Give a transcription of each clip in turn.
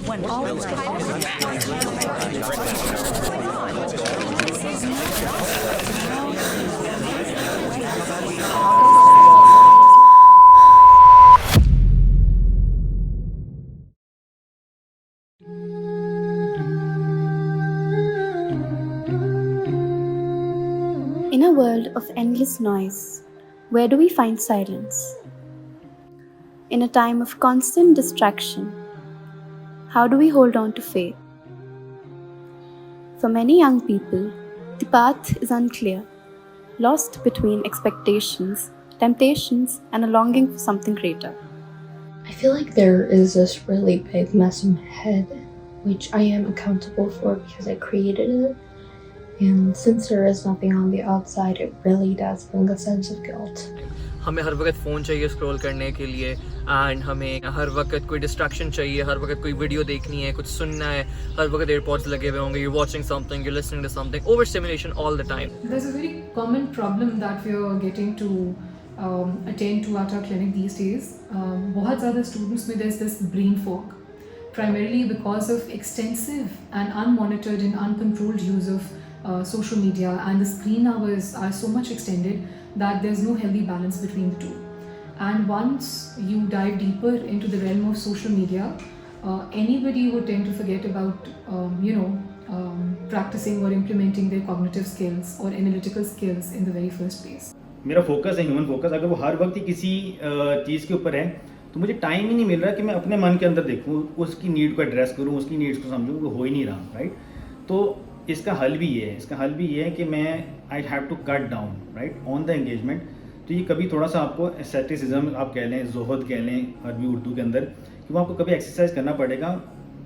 In a world of endless noise, where do we find silence? In a time of constant distraction, how do we hold on to faith? For many young people, the path is unclear, lost between expectations, temptations, and a longing for something greater. I feel like there is this really big mess in my head, which I am accountable for because I created it. And since there is nothing on the outside, it really does bring a sense of guilt. हमें हर वक्त phone चाहिए scroll करने के लिए and हमें हर वक्त कोई distraction चाहिए, हर वक्त कोई वीडियो देखनी है, कुछ सुनना है, हर वक्त एयरपॉड्स लगे हुए होंगे, you watching something, you listening to something, over stimulation all the time. There's a very common problem that we are getting to attend to at our clinic these days. बहुत ज़्यादा students में there's this brain fog, primarily because of extensive and unmonitored and uncontrolled use of social media, and the screen hours are so much extended that there's no healthy balance between the two. And once you dive deeper into the realm of social media, anybody would tend to forget about practicing or implementing their cognitive skills or analytical skills in the very first place. मेरा focus है human focus. अगर वो हर वक्त ही किसी चीज़ के ऊपर है तो मुझे टाइम ही नहीं मिल रहा कि मैं अपने मन के अंदर देखूँ, उसकी नीड को एड्रेस करूँ, उसकी नीड्स को समझूँ. वो हो ही नहीं रहा, राइट. तो इसका हल भी ये है, इसका हल भी ये है कि मैं I have to cut down right on the engagement. तो ये कभी थोड़ा सा आपको एस्थेटिसिज्म आप कह लें, जोहद कह लें अरबी उर्दू के अंदर, कि वो आपको कभी एक्सरसाइज करना पड़ेगा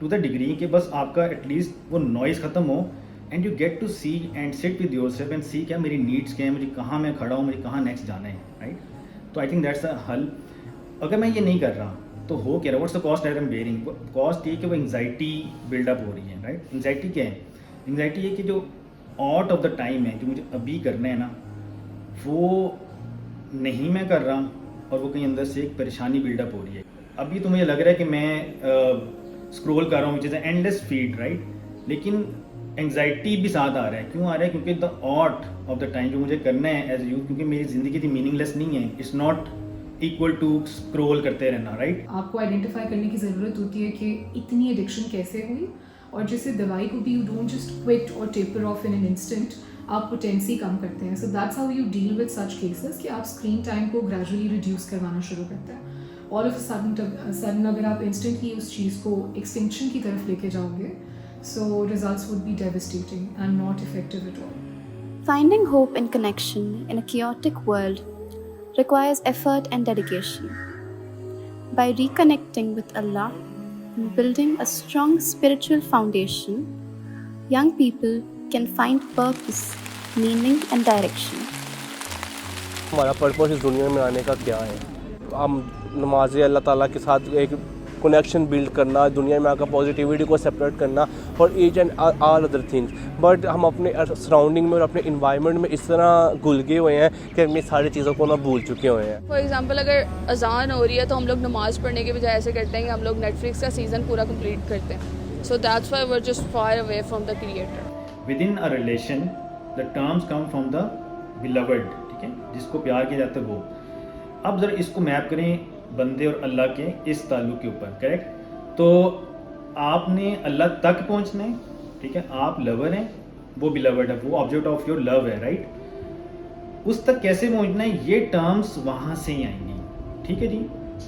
टू द डिग्री कि बस आपका एटलीस्ट वो नॉइज़ ख़त्म हो and you get to see and sit with yourself and see क्या मेरी नीड्स क्या है, मुझे कहाँ मैं खड़ा हूँ, मुझे कहाँ नेक्स्ट जाना है, राइट. तो आई थिंक दैट्स द हल. अगर मैं ये नहीं कर रहा तो हो क्या रहा, what's the cost I am bearing. Cost ये कि वो एंगजाइटी बिल्डअप हो रही है, राइट. एंगजाइटी क्या है? एंगजाइटी ये कि जो आउट ऑफ द टाइम है, जो मुझे अभी करना है ना, वो नहीं मैं कर रहा और वो कहीं अंदर से एक परेशानी बिल्डअप हो रही है. अभी तो मुझे लग रहा है कि मैं स्क्रॉल कर रहा हूँ, which is endless feed, right. लेकिन एंगजाइटी भी साथ आ रहा है. क्यों आ रहा है? क्योंकि the out of the time जो मुझे करना है एज यूथ, क्योंकि मेरी ज़िंदगी थी मीनिंगलेस नहीं है. It's not equal to scroll करते रहना, राइट. आपको आइडेंटिफाई करने की ज़रूरत होती है कि इतनी एडिक्शन कैसे हुई, और जैसे दवाई को भी यू डोंट जस्ट क्विट और taper of in an instant, आप पोटेंसी कम करते हैं. So that's how you deal with such cases कि आप स्क्रीन टाइम को ग्रेजुअली रिड्यूस करवाना शुरू करते हैं. ऑल ऑफ अ सडन अगर आप इंस्टेंटली उस चीज़ को एक्सटिंक्शन की तरफ लेके जाओगे, so results would be devastating and not effective at all. Finding hope and connection in a chaotic world requires effort and dedication. By reconnecting with Allah and building a strong spiritual foundation, young people can find purpose, meaning and direction. हमारा purpose इस दुनिया में आने का क्या है? हम नमाज़ अल्लाह ताला के साथ एक कनेक्शन बिल्ड करना, दुनिया में आकर पॉजिटिविटी को सेपरेट करना और each and all other things. But हम अपने सराउंडिंग में और अपने इन्वायरमेंट में इस तरह घुल गए हुए हैं कि हम ये सारी चीज़ों को ना भूल चुके हुए हैं. फॉर एग्जांपल अगर अजान हो रही है तो हम लोग नमाज़ पढ़ने के बजाय ऐसे करते हैं कि हम लोग नेटफ्लिक्स का सीज़न पूरा कंप्लीट करते हैं. So that's why we are just far away from the creator. Within a relation the terms come from the beloved, ठीक है, जिसको प्यार किया जाता है वो. अब ज़रा इसको मैप करें बंदे और अल्लाह के इस ताल्लुक़ के ऊपर, करेक्ट. तो आपने अल्लाह तक पहुंचना है, ठीक है, आप लवर हैं, वो बिलवड है, वो ऑब्जेक्ट ऑफ योर लव है, राइट. उस तक कैसे पहुंचना है, ये टर्म्स वहाँ से ही आएंगी, ठीक है जी.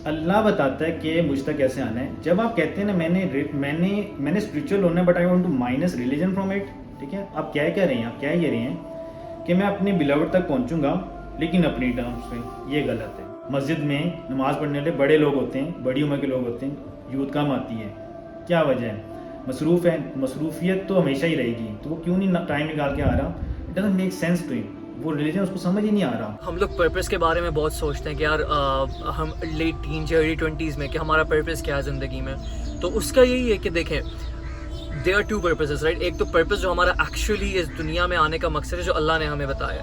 अल्लाह बताता है कि मुझ तक कैसे आना है. जब आप कहते हैं ना मैंने स्पिरिचुअल होना है but I want to minus religion from it, ठीक है, आप क्या कह रहे हैं, आप क्या कह रहे हैं कि मैं अपने बिलवड तक पहुंचूंगा लेकिन अपनी टर्म्स पे. ये गलत है. मस्जिद में नमाज़ पढ़ने वाले बड़े लोग होते हैं, बड़ी उम्र के लोग होते हैं, यूथ कम आती है. क्या वजह है? मसरूफ़ है. मसरूफियत तो हमेशा ही रहेगी, तो वो क्यों नहीं टाइम निकाल के आ रहा? It doesn't make sense to him. वो रिलीजन उसको समझ ही नहीं आ रहा. हम लोग पर्पस के बारे में बहुत सोचते हैं कि यार हम लेट टीन या अर्ली 20s में कि हमारा पर्पस क्या है ज़िंदगी में. तो उसका यही है कि देखें there are two purposes, right. एक तो पर्पस जो हमारा एक्चुअली इस दुनिया में आने का मकसद है, जो अल्लाह ने हमें बताया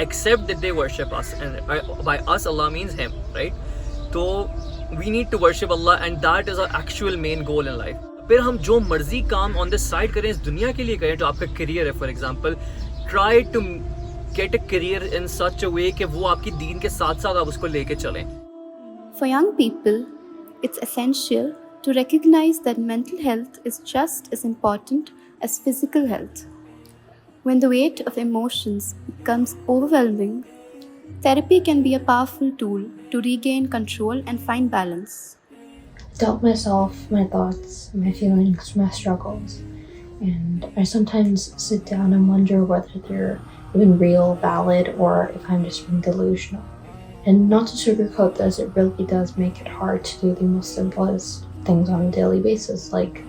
except that they worship us, and by us Allah means him, right? तो we need to worship Allah and that is our actual main goal in life. फिर हम जो मर्जी काम on the side करें इस दुनिया के लिए करें, जो आपका करियर है, for example, try to get a career in such a way कि वो आपकी दीन के साथ साथ आप उसको लेके चलें. For young people, it's essential to recognize that mental health is just as important as physical health. When the weight of emotions becomes overwhelming, therapy can be a powerful tool to regain control and find balance. Doubt myself, my thoughts, my feelings, my struggles, and I sometimes sit down and wonder whether they're even real, valid, or if I'm just being delusional. And not to sugarcoat this, it really does make it hard to do the most simplest things on a daily basis, like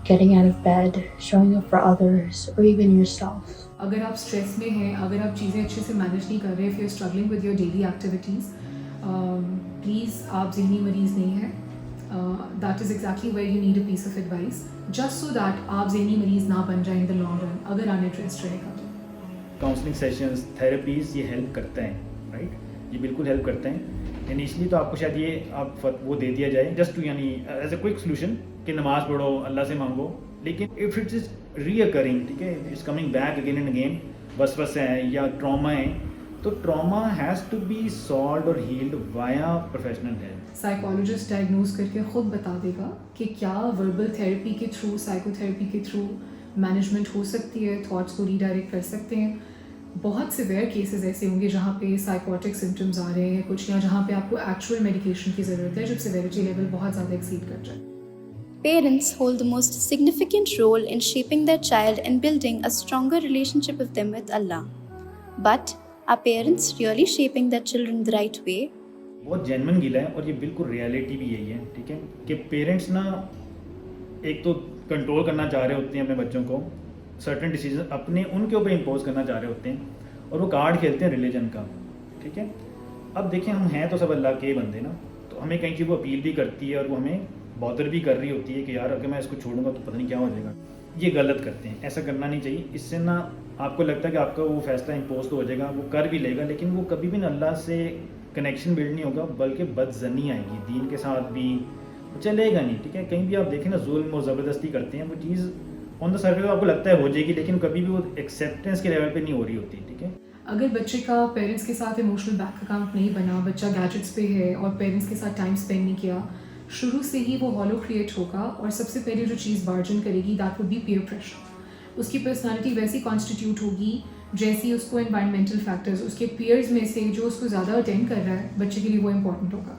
getting out of bed, showing up for others, or even yourself. अगर आप stress में हैं, अगर आप चीज़ें अच्छे से manage नहीं कर रहे, if you're struggling with your daily activities, please आप ज़हनी मरीज़ नहीं हैं. That is exactly where you need a piece of advice, just so that आप ज़हनी मरीज़ ना बन जाए in the long run, अगर अनएड्रेस्ड रहेगा तो. काउंसलिंग सेशंस, थेरेपीज़ ये हेल्प करते हैं, राइट? ये बिल्कुल हेल्प करते हैं. इनिशियली तो आपको शायद ये आप वो दे दिया जाए जस्ट टू, यानी एज ए क्विक सोल्यूशन कि नमाज़ पढ़ो, अल्लाह से मांगो. लेकिन इफ़ इट इज़ रीअकरिंग, ठीक है, it's coming back again and again, वसवस है या ट्रॉमा है, तो trauma has to be solved और healed via professional help. Psychologist diagnose करके ख़ुद बता देगा कि क्या वर्बल थेरेपी के थ्रू, साइकोथेरेपी के थ्रू मैनेजमेंट हो सकती है, थॉट्स को रीडायरेक्ट कर सकते हैं. बहुत सिवियर केसेस ऐसे होंगे जहाँ पे साइकोटिक सिम्टम्स आ रहे हैं कुछ, या जहाँ पे आपको एक्चुअल मेडिकेशन की ज़रूरत है जब सिविरिटी लेवल बहुत ज़्यादा एक्सीड कर जाए. Parents hold the most significant role in shaping their child and building a stronger relationship with them with Allah. But are parents really shaping their children the right way? बहुत genuine गिला है और ये बिल्कुल reality भी यही है, ठीक है, कि पेरेंट्स ना एक तो कंट्रोल करना चाह रहे होते हैं अपने बच्चों को, सर्टेन डिसीजन अपने उनके ऊपर इम्पोज करना चाह रहे होते हैं, और वो कार्ड खेलते हैं रिलीजन का, ठीक है. अब देखें, हम हैं तो सब अल्लाह के बंदे ना, तो हमें कहीं चीज़ वो अपील भी करती है और वो हमें बॉदर भी कर रही होती है कि यार अगर मैं इसको छोड़ूंगा तो पता नहीं क्या हो जाएगा. ये गलत करते हैं, ऐसा करना नहीं चाहिए. इससे ना आपको लगता है कि आपका वो फैसला इम्पोज तो हो जाएगा, वो कर भी लेगा, लेकिन वो कभी भी ना अल्लाह से कनेक्शन बिल्ड नहीं होगा, बल्कि बदजनी आएगी, दीन के साथ भी चलेगा नहीं, ठीक है. कहीं भी आप देखें ना, जुल्म और ज़बरदस्ती करते हैं, वो चीज़ ऑन द सर्फेस आपको लगता है हो जाएगी, लेकिन कभी भी वो एक्सेप्टेंस के लेवल पे नहीं हो रही होती, ठीक है. अगर बच्चे का पेरेंट्स के साथ इमोशनल बैंक अकाउंट नहीं बना, बच्चा गैजेट्स पे है और पेरेंट्स के साथ टाइम स्पेंड नहीं किया, शुरू से ही वो हॉलो क्रिएट होगा, और सबसे पहले जो चीज़ बार्जन करेगी that would be peer pressure. उसकी पर्सनालिटी वैसी कॉन्स्टिट्यूट होगी जैसी उसको एनवायरमेंटल फैक्टर्स, उसके पीयर्स में से जो उसको ज़्यादा अटेंड कर रहा है, बच्चे के लिए वो इंपॉर्टेंट होगा.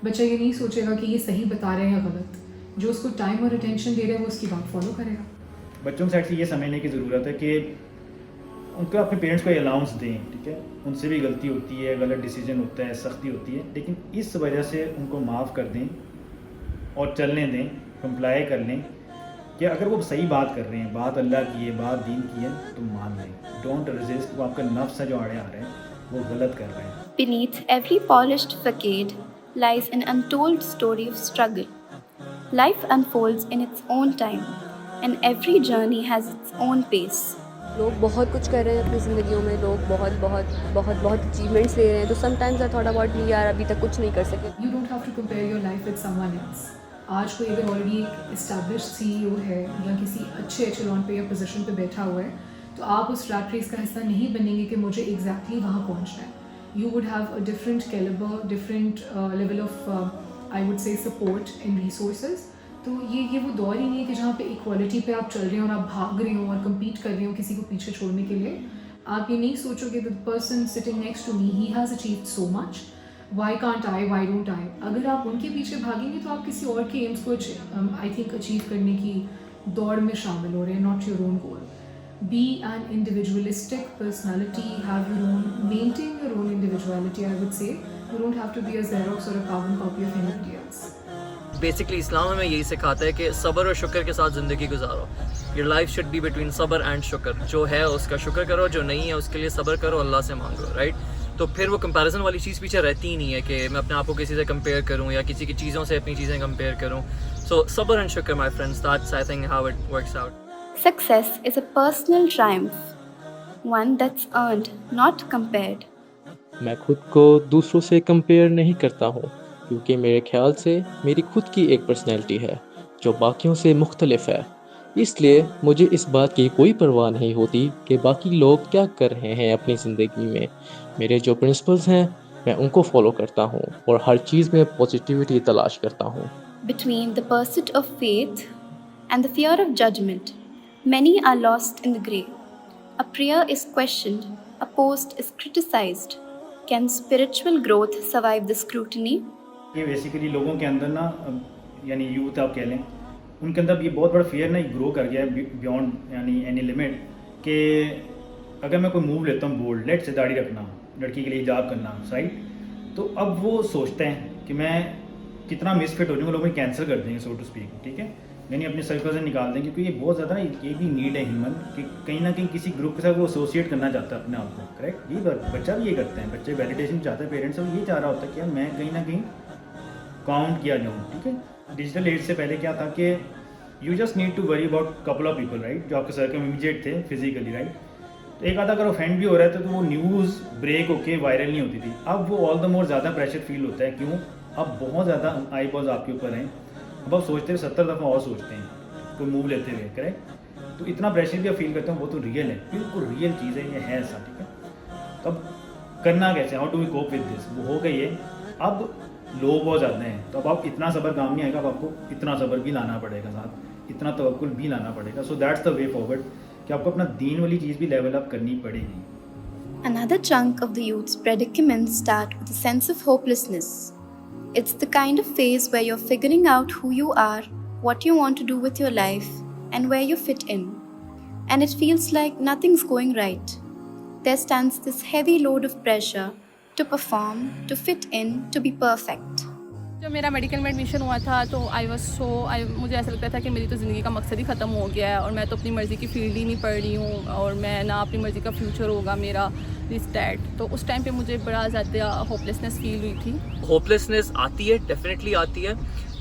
बच्चा ये नहीं सोचेगा कि ये सही बता रहे हैं या गलत, जो उसको टाइम और अटेंशन दे रहे हैं वो उसकी बात फॉलो करेगा. बच्चों के साइड से ये समझने की ज़रूरत है कि उनको अपने पेरेंट्स को अलाउंस दें, ठीक है. उनसे भी गलती होती है, गलत डिसीजन होता है, सख्ती होती है, लेकिन इस वजह से उनको माफ़ कर दें और चलने दें, कंप्लाई कर लें कि अगर वो सही बात कर रहे हैं, बात अल्लाह की है, बात दीन की है, तो मान लें. Don't resist. वो आपका नफ्स है जो आड़े आ रहे हैं, वो गलत कर रहे हैं. Beneath every polished facade lies an untold story of struggle. Life unfolds in its own time, and every journey has its own pace. लोग बहुत कुछ कर रहे हैं अपनी ज़िंदगियों में, लोग बहुत बहुत बहुत बहुत अचीवमेंट्स ले रहे हैं, तो sometimes I thought about me, यार अभी तक कुछ नहीं कर सके. You don't have to compare your life with someone else. आज कोई अगर ऑलरेडी एक इस्टेब्लिश्ड CEO है या किसी अच्छे एचेलॉन पे या पोजीशन पे बैठा हुआ है, तो आप उस रैट रेस का हिस्सा नहीं बनेंगे कि मुझे एग्जैक्टली वहाँ पहुँचना है. You would have a different calibre, different level of I would say support and resources. तो ये वो दौर ही नहीं है कि जहाँ पे इक्वालिटी पे आप चल रहे हो और आप भाग रहे हो और कम्पीट कर रहे हो किसी को पीछे छोड़ने के लिए. आप ये नहीं सोचोगे the person sitting next to me, he has achieved so much, why can't I, why don't I. अगर आप उनके पीछे भागेंगे तो आप किसी और के एम्स को आई थिंक अचीव करने की दौड़ में शामिल हो रहे हैं, not your own goal. Be an individualistic personality, have your own, maintain your own individuality, I would say. You don't have to be a Xerox or a carbon copy of anybody else. Basically Islam हमें यही सिखाता है कि सब्र और शुक्र के साथ ज़िंदगी गुजारो. Your life should be between सब्र एंड शुक्र. जो है उसका शुक्र करो, जो नहीं है उसके लिए सब्र करो, अल्लाह से मांगो, राइट. तो फिर वो कंपैरिजन वाली चीज़ पीछे रहती ही नहीं है कि मैं अपने आप को किसी से कंपेयर करूँ या किसी की चीज़ों से अपनी चीज़ें कंपेयर करूँ. सो सब्र एंड शुक्र my friends, that's I think how it works out. Success is a personal triumph, one that's earned, not compared. मैं खुद को दूसरों से कंपेयर नहीं करता हूँ, क्योंकि मेरे ख्याल से मेरी खुद की एक पर्सनैलिटी है जो बाकियों से मुख्तलिफ है। इसलिए मुझे इस बात की कोई परवाह नहीं होती कि बाकी लोग क्या कर रहे हैं अपनी ज़िंदगी में। मेरे जो प्रिंसिपल्स हैं मैं उनको फॉलो करता हूँ और हर चीज़ में पॉजिटिविटी तलाश करता हूँ। Between the pursuit of faith and the fear of judgment, many are lost in the grey. A prayer is questioned, a post is criticized. Can spiritual growth survive the scrutiny? ये basically लोगों के अंदर ना यानी youth आप कह लें, उनके अंदर ये बहुत बड़ा फियर ना ग्रो कर गया है बियॉन्ड यानी एनी लिमिट कि अगर मैं कोई मूव लेता हूँ बोल्ड, लेट से दाढ़ी रखना, लड़की के लिए हिजाब करना, राइट, तो अब वो सोचते हैं कि मैं कितना मिसफिट हो जाऊँगा, लोग मुझे कैंसिल कर देंगे सो टू स्पीक, ठीक है, यानी अपने सर्कल से निकाल देंगे, क्योंकि ये बहुत ज़्यादा ये भी नीड है ह्यूमन कि कहीं ना कहीं किसी ग्रुप के साथ वो एसोसिएट करना चाहता है अपने आप को, करेक्ट। ये बच्चा भी ये करते हैं, बच्चे वैलिडेशन चाहते हैं, पेरेंट्स सब ये चाह रहा होता है कि यार मैं कहीं ना कहीं काउंट किया जाऊँ, ठीक है। डिजिटल एज से पहले क्या था कि you just need to worry about couple of people, right, जो आपके सर्कल में इमीडिएट थे फिजिकली, राइट, तो एक आधा अगर ऑफेंड भी हो रहा है तो वो न्यूज़ ब्रेक होके वायरल नहीं होती थी। अब वो ऑल द मोर ज़्यादा प्रेशर फील होता है, क्यों, अब बहुत ज़्यादा आई बॉज आपके ऊपर हैं, अब आप सोचते हैं 70 दफ़ा और सोचते हैं कोई मूव लेते हुए, करेक्ट, तो इतना प्रेशर भी आप फील करते हैं, वो तो रियल है, बिल्कुल रियल चीज़ है, ये है ऐसा, ठीक है। तो अब करना कैसे, how do we cope with this, वो हो गई है। अब लोग बहुत ज़्यादा हैं, तो अब आप इतना सब्र काम नहीं आएगा, अब आपको इतना सब्र भी लाना पड़ेगा, साथ इतना तवक्कुल भी लाना पड़ेगा। So that's the way forward कि आपको अपना दीन वाली चीज़ भी लेवल अप करनी पड़ेगी। Another chunk of the youth's predicaments start with a sense of hopelessness. It's the kind of phase where you're figuring out who you are, what you want to do with your life, and where you fit in. And it feels like nothing's going right. There stands this heavy load of pressure to perform, to fit in, to be perfect. जब मेरा medical में admission हुआ था तो मुझे ऐसा लगता था कि मेरी तो ज़िंदगी का मकसद ही ख़त्म हो गया है और मैं तो अपनी मर्ज़ी की फील्ड ही नहीं पढ़ रही हूँ और मैं ना अपनी मर्ज़ी का फ्यूचर होगा मेरा, दिस दैट। तो उस टाइम पे मुझे बड़ा ज़्यादा होपलेसनेस फील हुई थी। होपलेसनेस आती है, डेफिनेटली आती है,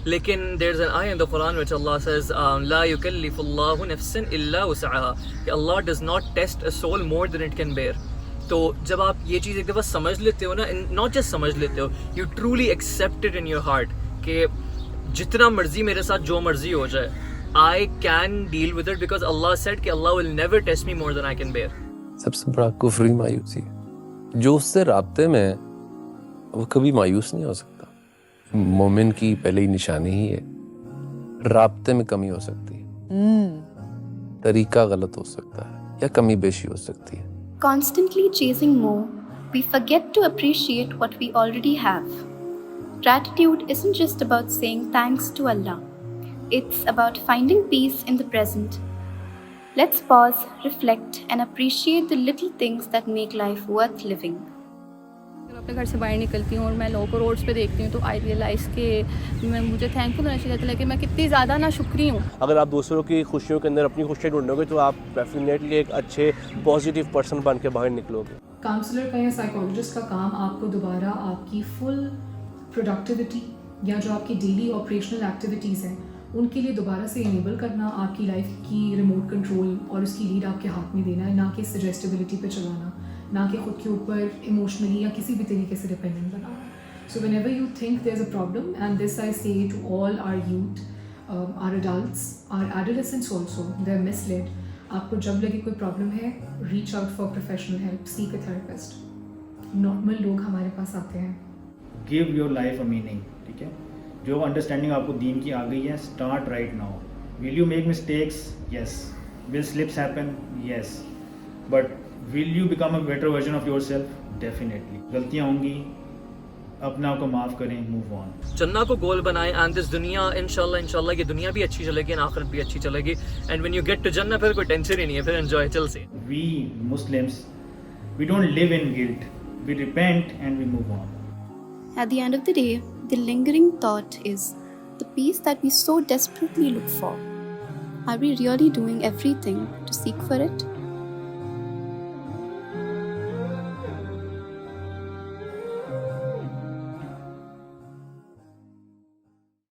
लेकिन देयर इज़ एन आयत in the Quran which Allah says ला युकल्लिफुल्लाहु नफ्सन इल्ला वुसअहा, कि Allah does not test a soul more than it can bear. तो जब आप ये चीज़ एक दफ़ा समझ लेते हो ना, नॉट जस्ट समझ लेते हो, you truly accept it in your heart कि जितना मर्जी मेरे साथ जो मर्जी हो जाए, I can deal with it because Allah said कि Allah will never test me more than I can bear. सबसे बड़ा कुफ्री मायूसी है, जो उससे राब्ते में वो कभी मायूस नहीं हो सकता। मोमिन की पहले ही निशानी ही है, राब्ते में कमी हो सकती है, तरीका गलत हो सकता है या कमी बेशी हो सकती है। Constantly chasing more, we forget to appreciate what we already have. Gratitude isn't just about saying thanks to Allah. It's about finding peace in the present. Let's pause, reflect, and appreciate the little things that make life worth living. जब अपने घर से बाहर निकलती हूँ और मैं लोगों को रोड्स पे देखती हूँ तो आई रियलाइज़ कि मुझे थैंकफुल होना चाहिए था कि मैं कितनी ज़्यादा ना शुक्री हूँ। अगर आप दूसरों की खुशियों के अंदर अपनी खुशियाँ ढूंढोगे तो आप डेफिनेटली एक अच्छे पॉजिटिव पर्सन बन के बाहर निकलोगे। काउंसलर का या साइकोलॉजिस्ट का काम आपको दोबारा आपकी फुल प्रोडक्टिविटी या जो आपकी डेली ऑपरेशनल एक्टिविटीज़ हैं उनके लिए दोबारा से इनेबल करना, आपकी लाइफ की रिमोट कंट्रोल और उसकी लीड आपके हाथ में देना है, ना कि सजेस्टिबिलिटी पे चलाना, ना कि खुद के ऊपर इमोशनली या किसी भी तरीके से डिपेंडेंट बनाना। So whenever you think there is a problem, and this I say to all our youth, our adults, our adolescents also, they are misled. आपको जब लगे कोई प्रॉब्लम है, reach out for professional help, seek a therapist. Normal लोग हमारे पास आते हैं। Give your life a meaning, ठीक है, जो अंडरस्टैंडिंग आपको दीन की आ गई है, start right now. Will you make mistakes? Yes. Will slips happen? Yes. But will you become a better version of your self? Definitely. गलतियाँ होंगी, अपने आप को माफ़ करें, मूव ऑन। जन्नत को गोल बनाएं, एंड दिस दुनिया इंशाल्लाह ये दुनिया भी अच्छी चलेगी, आखिरत भी अच्छी चलेगी, and when you get to जन्नत फिर कोई टेंशन ही नहीं है, फिर एंजॉय चल से। We Muslims, we don't live in guilt, we repent and we move on. At the end of the day, the lingering thought is the peace that we so desperately look for. Are we really doing everything to seek for it?